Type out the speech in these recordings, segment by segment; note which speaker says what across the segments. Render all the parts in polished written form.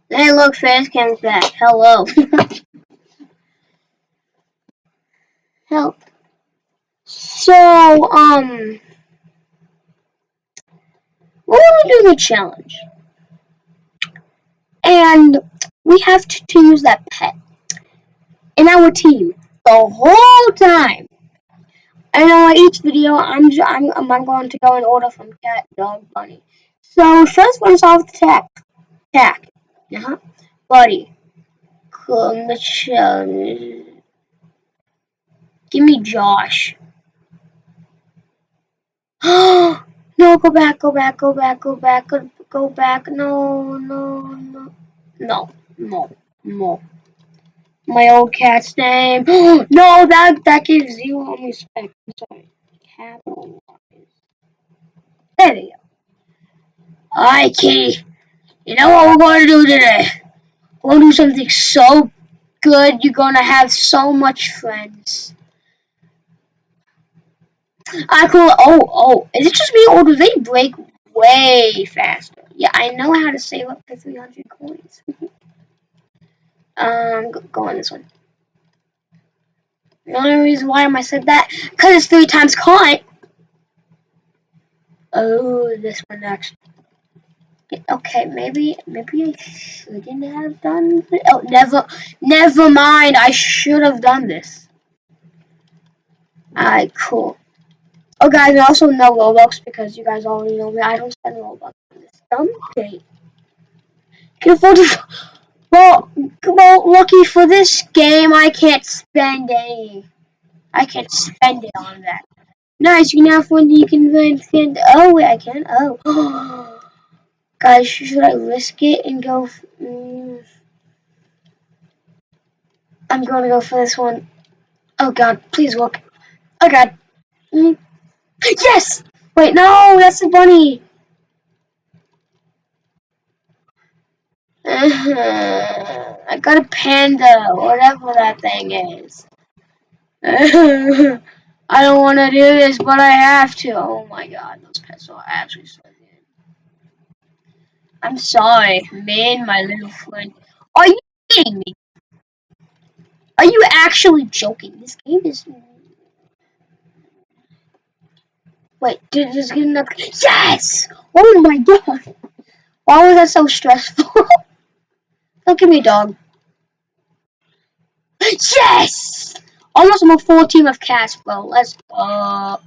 Speaker 1: Hey, look, face cam's back. Hello. Help. So, we're gonna do the challenge, and we have to use that pet in our team the whole time. And on each video, I'm going to go in order from cat, dog, bunny. So first one is off the tack. Tack. Uh-huh. Buddy. Cool. Michelle. Give me Josh. No, go back, go back, go back, go back, go back. No, no, no. No, no, no. My old cat's name. No, that gives zero respect. I'm sorry. Capital. There we go. Alright, Kitty. You know what we're going to do today? We're going to do something so good. You're going to have so much friends. I cool. Oh. Is it just me or do they break way faster? Yeah, I know how to save up to 300 coins. Go on this one. The only reason why I said that, because it's 3 times coin. Oh, this one next. Okay, maybe I shouldn't have done this. Oh, never mind. I should have done this. Alright, cool. Oh, guys, I also know Robux because you guys already know me. I don't spend Robux on this dumb date. Can afford to. Well, lucky for this game, I can't spend any. I can't spend it on that. Nice, you now find you can spend. Oh, wait, I can. Oh. Guys, should I risk it and go? I'm going to go for this one. Oh, God, please look. Oh, God. Yes! Wait, no, that's the bunny. I got a panda, whatever that thing is. I don't want to do this, but I have to. Oh my god, those pets are actually so good. I'm sorry, man, my little friend. Are you kidding me? Are you actually joking? This game is. Wait, did this get enough? Yes! Oh my god! Why was that so stressful? Don't give me a dog. Yes! Almost I'm a full team of cats, bro. Let's go.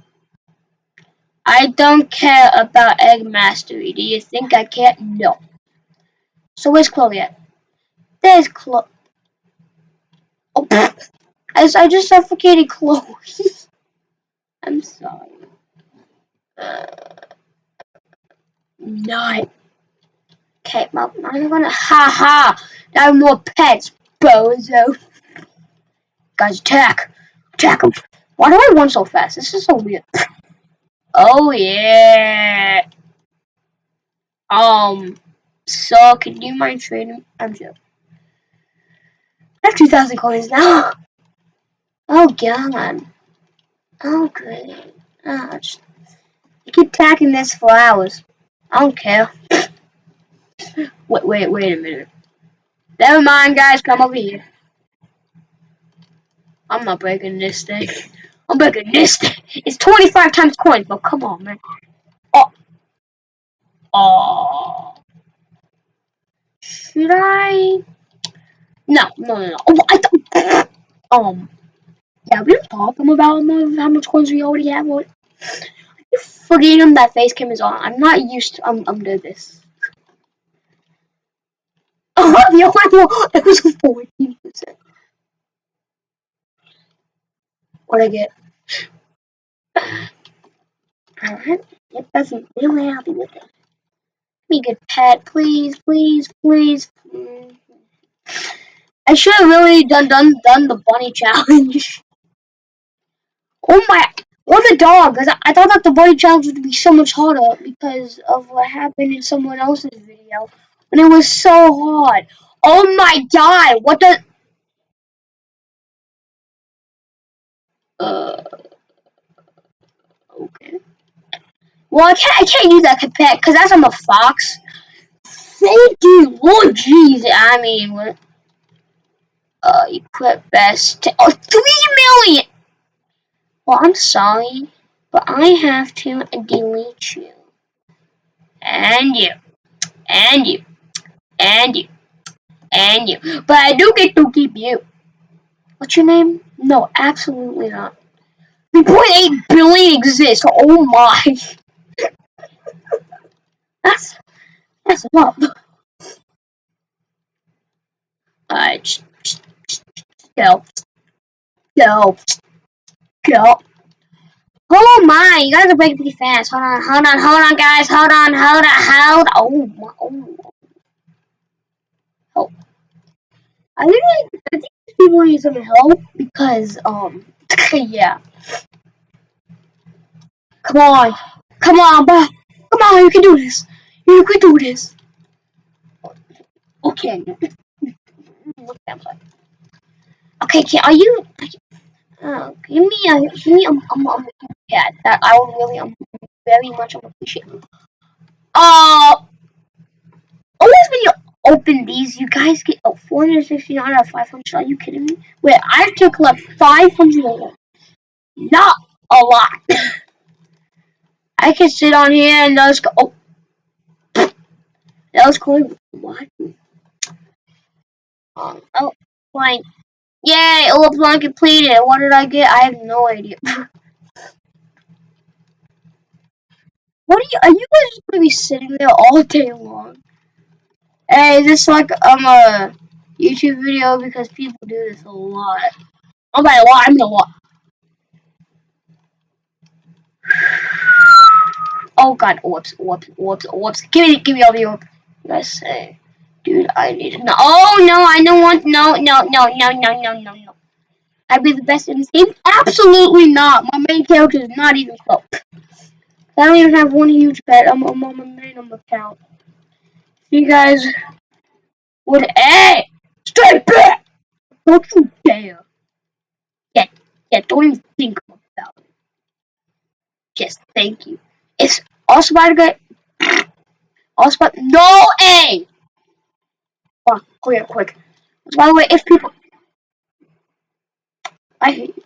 Speaker 1: I don't care about egg mastery. Do you think I care? No. So where's Chloe at? There's Chloe. Oh, I just suffocated Chloe. I'm sorry. Not. Okay, well, I'm gonna. Ha ha! Now more pets, bozo. Guys, attack! Attack them! Why do I run so fast? This is so weird. Oh yeah. So can you mind trading? I'm joking. I have 2,000 coins now. Oh god. Oh great. Just I keep attacking this for hours. I don't care. Wait a minute. Never mind, guys. Come over here. I'm not breaking this thing. I'm breaking this thing. It's 25 times coins, but come on, man. Oh, oh. Should I? No. Oh, I thought. Yeah, we don't talk about how much coins we already have. What? You forgetting that face cam is on. I'm not used to. I'm doing this. Oh, the only one. It was 14%. What I get? Alright. Yep, that's really happy with it. Be a good pet, please. I should have really done the bunny challenge. Oh my! Or the dog, because I thought that the bunny challenge would be so much harder because of what happened in someone else's video, and it was so hard. Oh my god! What the? Uh, okay. Well, I can't use that pet because that's I'm a fox. Thank you, Oh, jeez. I mean, what? Equip best. Oh, 3 million! Well, I'm sorry, but I have to delete you. And you. And you. And you. And you. But I do get to keep you. What's your name? No, absolutely not. 3.8 billion exists. Oh my. That's that's a lot. Alright, go, go, go. Oh my, you guys are breaking pretty fast. Hold on, guys. Hold on. Oh my, oh. I think people need some help because, yeah. Come on. Come on, bro. Come on, you can do this. You can do this. Okay. Okay, are you? Give me a yeah, that I would really very much appreciate. Uh, always when you open these, you guys get 469 out of 500. Are you kidding me? Wait, I have to collect 500 of them. Not a lot. I can sit on here and those go. Oh, that was cool. What? Oh, blank. Yay! Oh, blank completed. What did I get? I have no idea. What are you guys just gonna be sitting there all day long? Hey, is this like a YouTube video because people do this a lot? Oh, by a lot, I mean a lot. Oh god, whoops. Give me all the orb. You guys say, dude, I need to know. Oh no, I don't want no. I'd be the best in this game? Absolutely not. My main character is not even close. I don't even have one huge pet. I'm on my main account. You guys would straight back. Don't you dare. Yeah, don't even think about it. Just thank you. It's also about to get no A. Oh, quick. By the way, if people I hate you.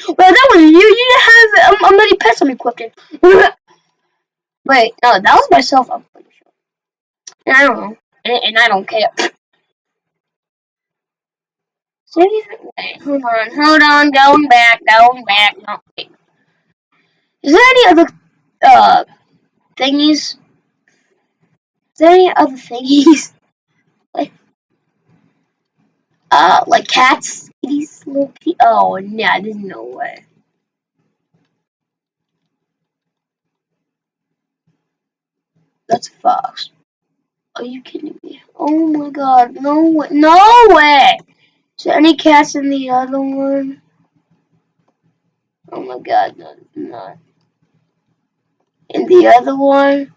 Speaker 1: Well, that was you. You didn't have many pets I'm equipped in. Wait, no, that was myself. I'm pretty sure. And I don't know, and I don't care. Wait, hold on, going back. No, wait. Is there any other thingies? Is there any other thingies like cats, kitties, little kitty? Oh, nah, there's no way. That's a fox. Are you kidding me? Oh my god, no way. No way! Is there any cats in the other one? Oh my god, no, not. In the other one?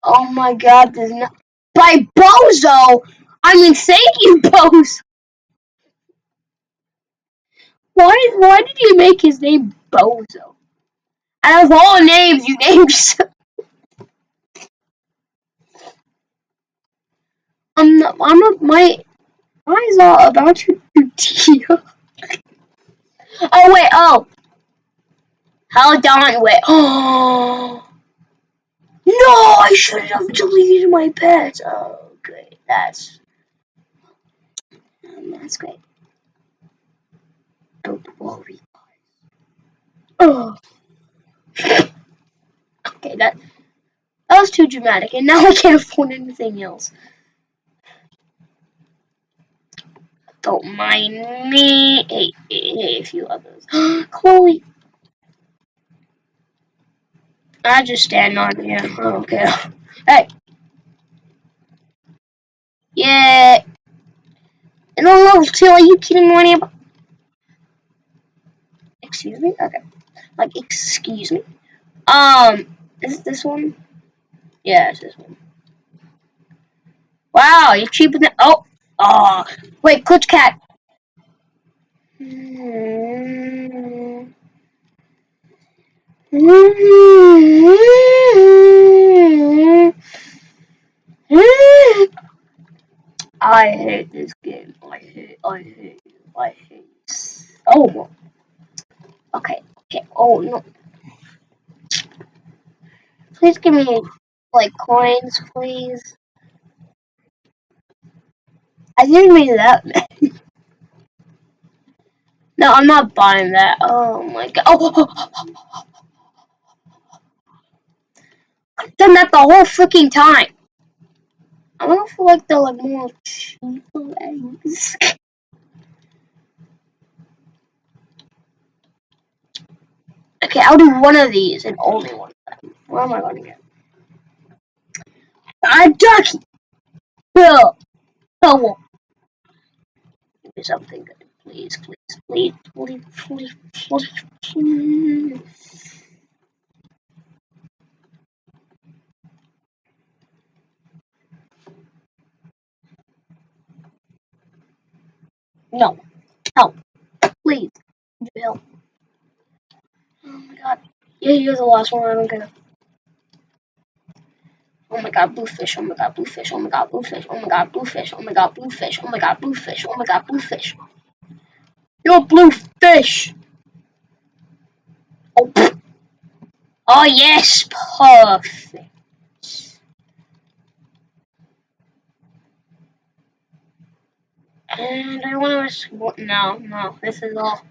Speaker 1: Oh my god, there's not. By Bozo! I mean, thank you, Bozo! Why did you make his name Bozo? Out of all names, you named my eyes are about to tear. Oh wait, hold on, wait. Oh no, I shouldn't have deleted my pets. Oh great, that's great. Don't worry. Oh, okay, that was too dramatic, and now I can't afford anything else. Don't mind me. Hey, a few others. Chloe. I just stand on here. I don't care. Hey. Yeah. And on level 2, are you kidding me? Excuse me? Okay. Like, excuse me. Is it this one? Yeah, it's this one. Wow, you're cheaper than. Oh. Wait, Clutch Cat. I hate this game. I hate so. Okay. Oh no. Please give me like coins, please. I didn't mean that. No, I'm not buying that. Oh my god. I've done that the whole freaking time. I don't feel like they're like more cheaper eggs. Okay, I'll do one of these and only one of them. Where am I going to get? A ducky! Bill! Bill! Give me something good. Please. No. Help. Please. Help. Oh my god. Yeah, you're the last one. I don't care. Oh my god, bluefish. Oh my god, bluefish. Oh my god, bluefish. Oh my god, bluefish. Oh my god, bluefish. Oh my god, bluefish. Oh my god, bluefish. You're bluefish. Oh, oh yes, perfect. And I want to. No, this is all.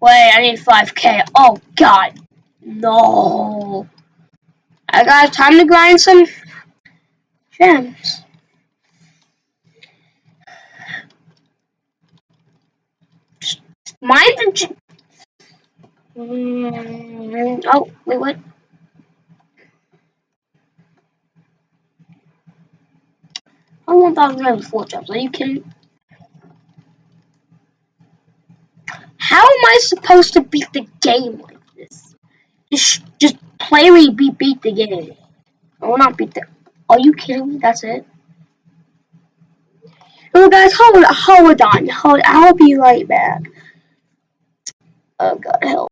Speaker 1: Wait, I need 5K. Oh god, no. I got time to grind some gems. Just mind the gem. Oh, wait, what? I want 1,004 gems. Are you kidding? How am I supposed to beat the game like this? Just play me beat the game. I will not beat the. Are you kidding me? That's it. Oh, guys, hold on. I'll be right back. Oh god, help.